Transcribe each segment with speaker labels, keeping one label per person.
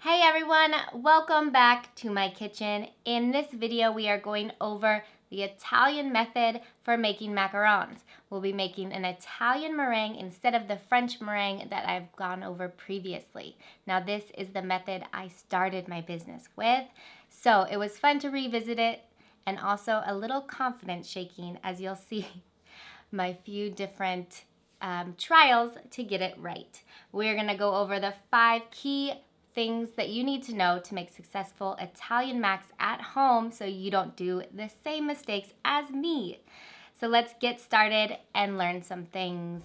Speaker 1: Hey everyone, welcome back to my kitchen. In this video, we are going over the Italian method for making macarons. We'll be making an Italian meringue instead of the French meringue that I've gone over previously. Now this is the method I started my business with, so it was fun to revisit it and also a little confidence shaking as you'll see my few different trials to get it right. We're gonna go over the 5 key things that you need to know to make successful Italian macs at home so you don't do the same mistakes as me. So let's get started and learn some things.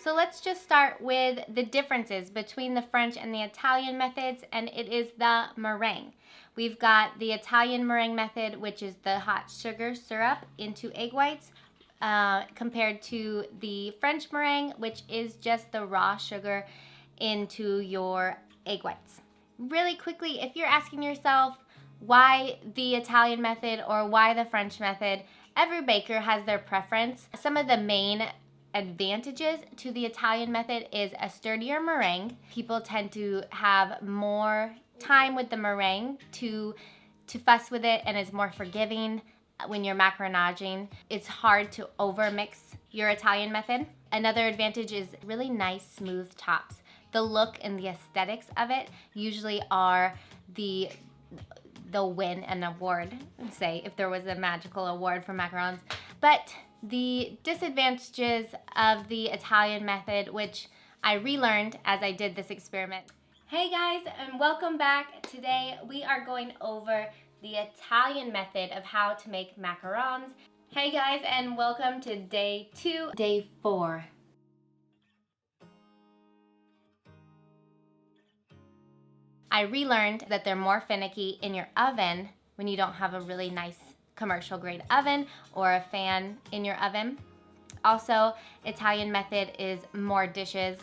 Speaker 1: So let's just start with the differences between the French and the Italian methods, and it is the meringue. We've got the Italian meringue method, which is the hot sugar syrup into egg whites, compared to the French meringue, which is just the raw sugar into your egg whites. Really quickly, if you're asking yourself why the Italian method or why the French method, every baker has their preference. Some of the main advantages to the Italian method is a sturdier meringue. People tend to have more time with the meringue to fuss with it, and is more forgiving when you're macaronaging. It's hard to overmix your Italian method. Another advantage is really nice smooth tops. The look and the aesthetics of it usually are they'll win an award, say, if there was a magical award for macarons. But the disadvantages of the Italian method, which I relearned as I did this experiment. Hey guys, and welcome back. Today we are going over the Italian method of how to make macarons. Hey guys, and welcome to day 4. I relearned that they're more finicky in your oven when you don't have a really nice commercial grade oven or a fan in your oven. Also, Italian method is more dishes.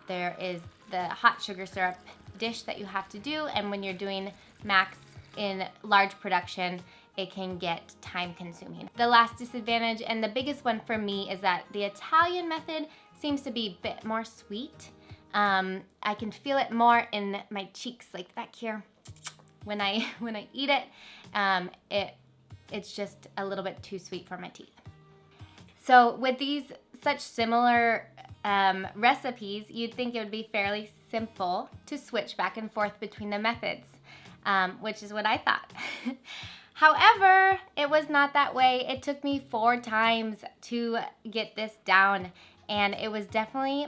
Speaker 1: There is the hot sugar syrup dish that you have to do, and when you're doing macs in large production, it can get time consuming. The last disadvantage, and the biggest one for me, is that the Italian method seems to be a bit more sweet. I can feel it more in my cheeks, like back here, when I eat it. It's just a little bit too sweet for my teeth. So with these such similar recipes, you'd think it would be fairly simple to switch back and forth between the methods, which is what I thought. However, it was not that way. It took me 4 times to get this down, and it was definitely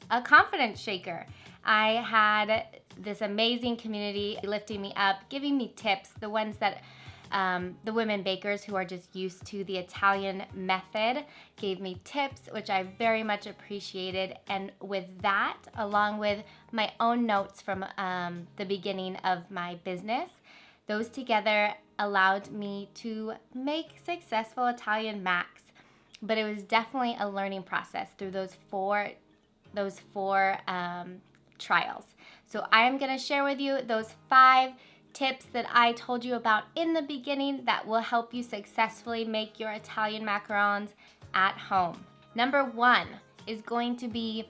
Speaker 1: a confidence shaker. I had this amazing community lifting me up, giving me tips, the ones that the women bakers who are just used to the Italian method gave me tips, which I very much appreciated. And with that, along with my own notes from the beginning of my business, those together allowed me to make successful Italian macs. But it was definitely a learning process through those four trials. So I am going to share with you those 5 tips that I told you about in the beginning that will help you successfully make your Italian macarons at home. Number 1 is going to be,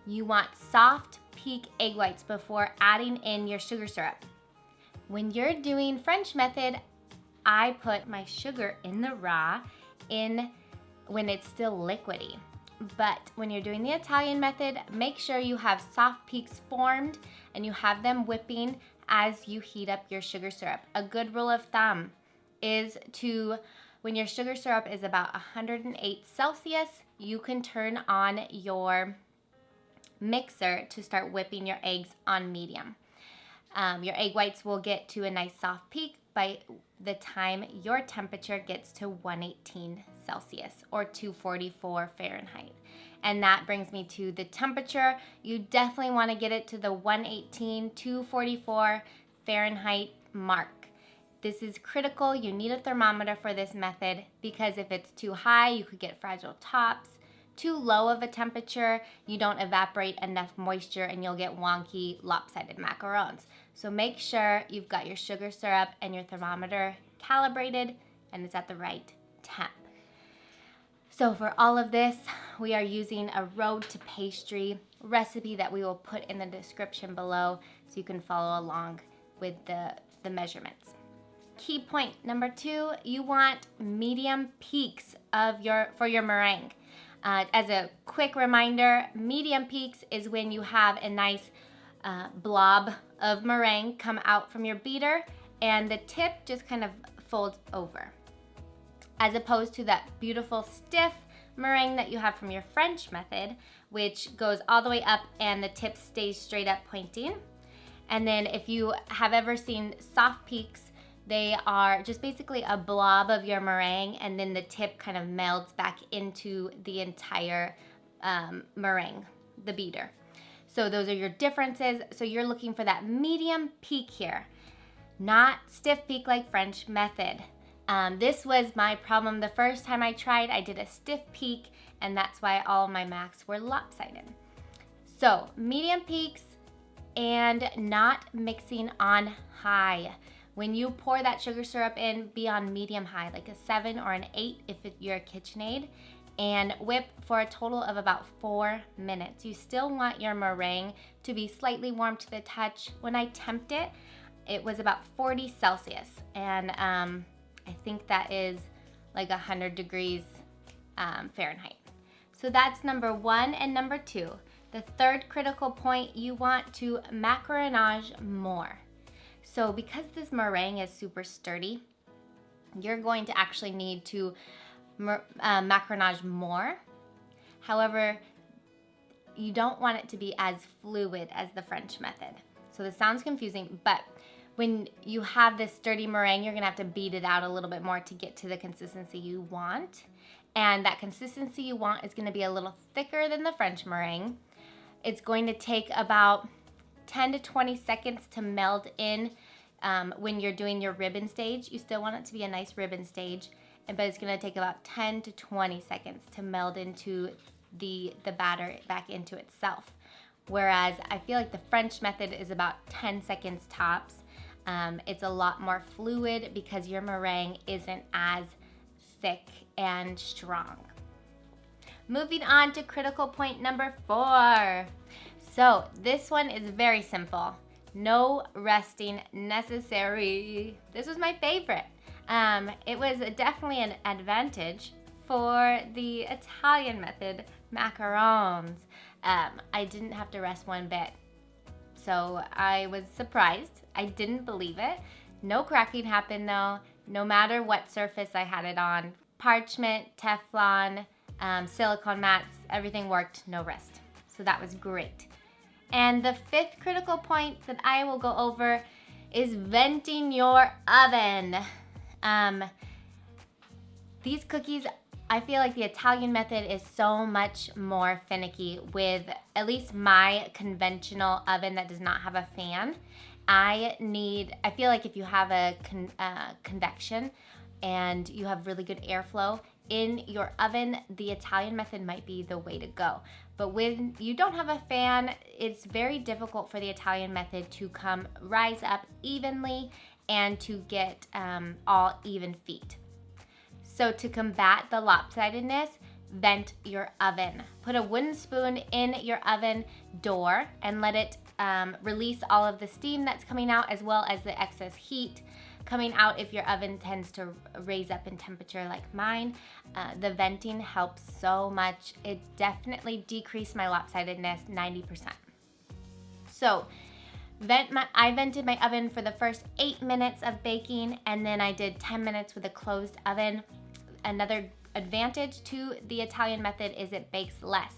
Speaker 1: you want soft peak egg whites before adding in your sugar syrup. When you're doing French method, I put my sugar in the raw when it's still liquidy. But when you're doing the Italian method, make sure you have soft peaks formed and you have them whipping as you heat up your sugar syrup. A good rule of thumb is when your sugar syrup is about 108 Celsius, you can turn on your mixer to start whipping your eggs on medium. Your egg whites will get to a nice soft peak by the time your temperature gets to 118 Celsius or 244 Fahrenheit. And that brings me to the temperature. You definitely want to get it to the 118, 244 Fahrenheit mark. This is critical. You need a thermometer for this method because if it's too high, you could get fragile tops. too low of a temperature, you don't evaporate enough moisture and you'll get wonky, lopsided macarons. So make sure you've got your sugar syrup and your thermometer calibrated and it's at the right temp. So for all of this, we are using a Road to Pastry recipe that we will put in the description below so you can follow along with the measurements. Key point number 2, you want medium peaks for your meringue. As a quick reminder, medium peaks is when you have a nice blob of meringue come out from your beater and the tip just kind of folds over, as opposed to that beautiful stiff meringue that you have from your French method, which goes all the way up and the tip stays straight up pointing. And then if you have ever seen soft peaks, they are just basically a blob of your meringue and then the tip kind of melds back into the entire meringue, the beater. So those are your differences. So you're looking for that medium peak here, not stiff peak like French method. This was my problem the first time I tried. I did a stiff peak and that's why all of my macs were lopsided. So medium peaks and not mixing on high. When you pour that sugar syrup in, be on medium high, like a 7 or an 8 if you're a KitchenAid, and whip for a total of about 4 minutes. You still want your meringue to be slightly warm to the touch. When I temped it, it was about 40 Celsius, and I think that is like 100 degrees Fahrenheit. So that's number 1 and number 2. The third critical point, you want to macaronage more. So because this meringue is super sturdy, you're going to actually need to macaronage more. However, you don't want it to be as fluid as the French method. So this sounds confusing, but when you have this sturdy meringue, you're gonna have to beat it out a little bit more to get to the consistency you want. And that consistency you want is gonna be a little thicker than the French meringue. It's going to take about 10 to 20 seconds to meld in when you're doing your ribbon stage. You still want it to be a nice ribbon stage, but it's gonna take about 10 to 20 seconds to meld into the batter back into itself. Whereas I feel like the French method is about 10 seconds tops. It's a lot more fluid because your meringue isn't as thick and strong. Moving on to critical point number 4. So this one is very simple. No resting necessary. This was my favorite. It was definitely an advantage for the Italian method macarons. I didn't have to rest one bit. So I was surprised. I didn't believe it. No cracking happened though, no matter what surface I had it on. Parchment, Teflon, silicone mats, everything worked, no rest. So that was great. And the 5th critical point that I will go over is venting your oven. These cookies, I feel like the Italian method is so much more finicky with at least my conventional oven that does not have a fan. I feel like if you have a convection and you have really good airflow in your oven, the Italian method might be the way to go. But when you don't have a fan, it's very difficult for the Italian method to rise up evenly and to get all even feet. So to combat the lopsidedness, vent your oven. Put a wooden spoon in your oven door and let it release all of the steam that's coming out as well as the excess heat coming out if your oven tends to raise up in temperature like mine. The venting helps so much. It definitely decreased my lopsidedness 90%. So I vented my oven for the first 8 minutes of baking, and then I did 10 minutes with a closed oven. Another advantage to the Italian method is it bakes less.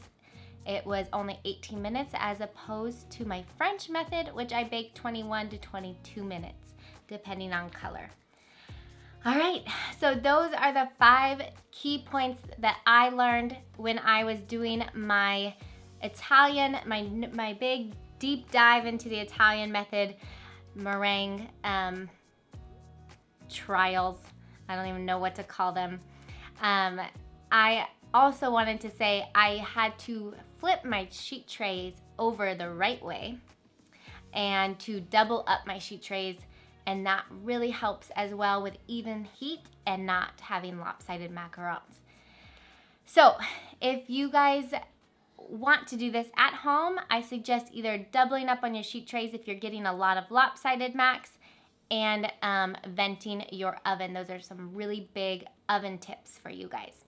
Speaker 1: It was only 18 minutes as opposed to my French method, which I baked 21 to 22 minutes, depending on color. All right, so those are the 5 key points that I learned when I was doing my Italian, my big deep dive into the Italian method meringue trials. I don't even know what to call them. I also wanted to say I had to flip my sheet trays over the right way and to double up my sheet trays, and that really helps as well with even heat and not having lopsided macarons. So if you guys want to do this at home, I suggest either doubling up on your sheet trays if you're getting a lot of lopsided macs, and venting your oven. Those are some really big oven tips for you guys.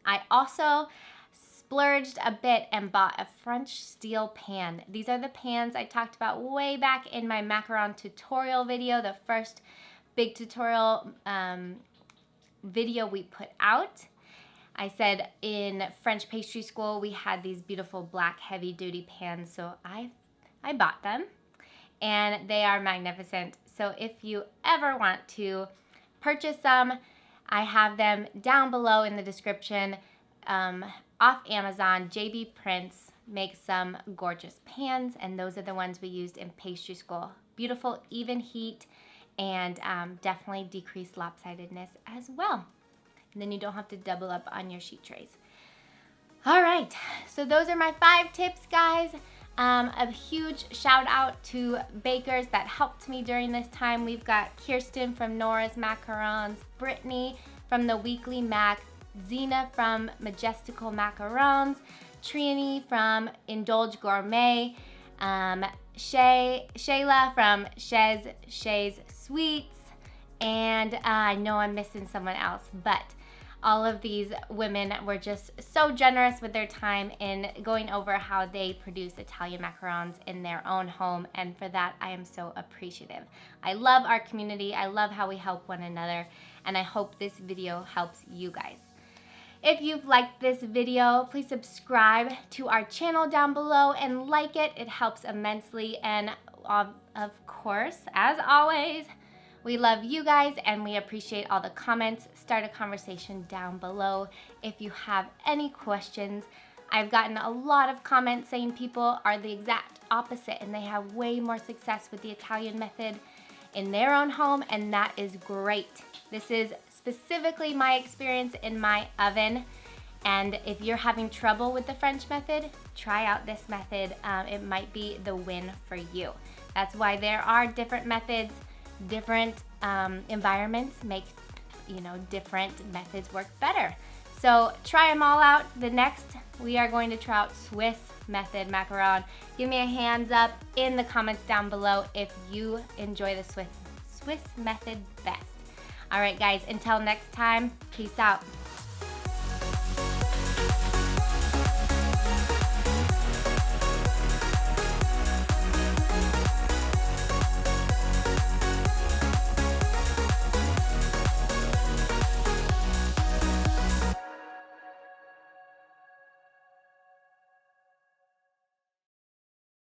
Speaker 1: I also splurged a bit and bought a French steel pan. These are the pans I talked about way back in my macaron tutorial video, the first big tutorial video we put out. I said in French pastry school we had these beautiful black heavy duty pans, so I bought them and they are magnificent. So if you ever want to purchase some, I have them down below in the description. Off Amazon, JB Prince makes some gorgeous pans, and those are the ones we used in pastry school. Beautiful, even heat, and definitely decreased lopsidedness as well. And then you don't have to double up on your sheet trays. All right, so those are my 5 tips, guys. A huge shout out to bakers that helped me during this time. We've got Kirsten from Nora's Macarons, Brittany from the Weekly Mac, Zena from Majestical Macarons, Trini from Indulge Gourmet, Shayla from Shay's Sweets, and I know I'm missing someone else, but all of these women were just so generous with their time in going over how they produce Italian macarons in their own home, and for that I am so appreciative. I love our community, I love how we help one another, and I hope this video helps you guys. If you've liked this video, please subscribe to our channel down below and like it. It helps immensely, and of course, as always, we love you guys and we appreciate all the comments. Start a conversation down below if you have any questions. I've gotten a lot of comments saying people are the exact opposite and they have way more success with the Italian method in their own home, and that is great. This is specifically my experience in my oven, and if you're having trouble with the French method, try out this method. It might be the win for you. That's why there are different methods. Different environments make, different methods work better. So try them all out. The next, we are going to try out Swiss method macaron. Give me a hands up in the comments down below if you enjoy the Swiss method best. All right, guys, until next time, peace out.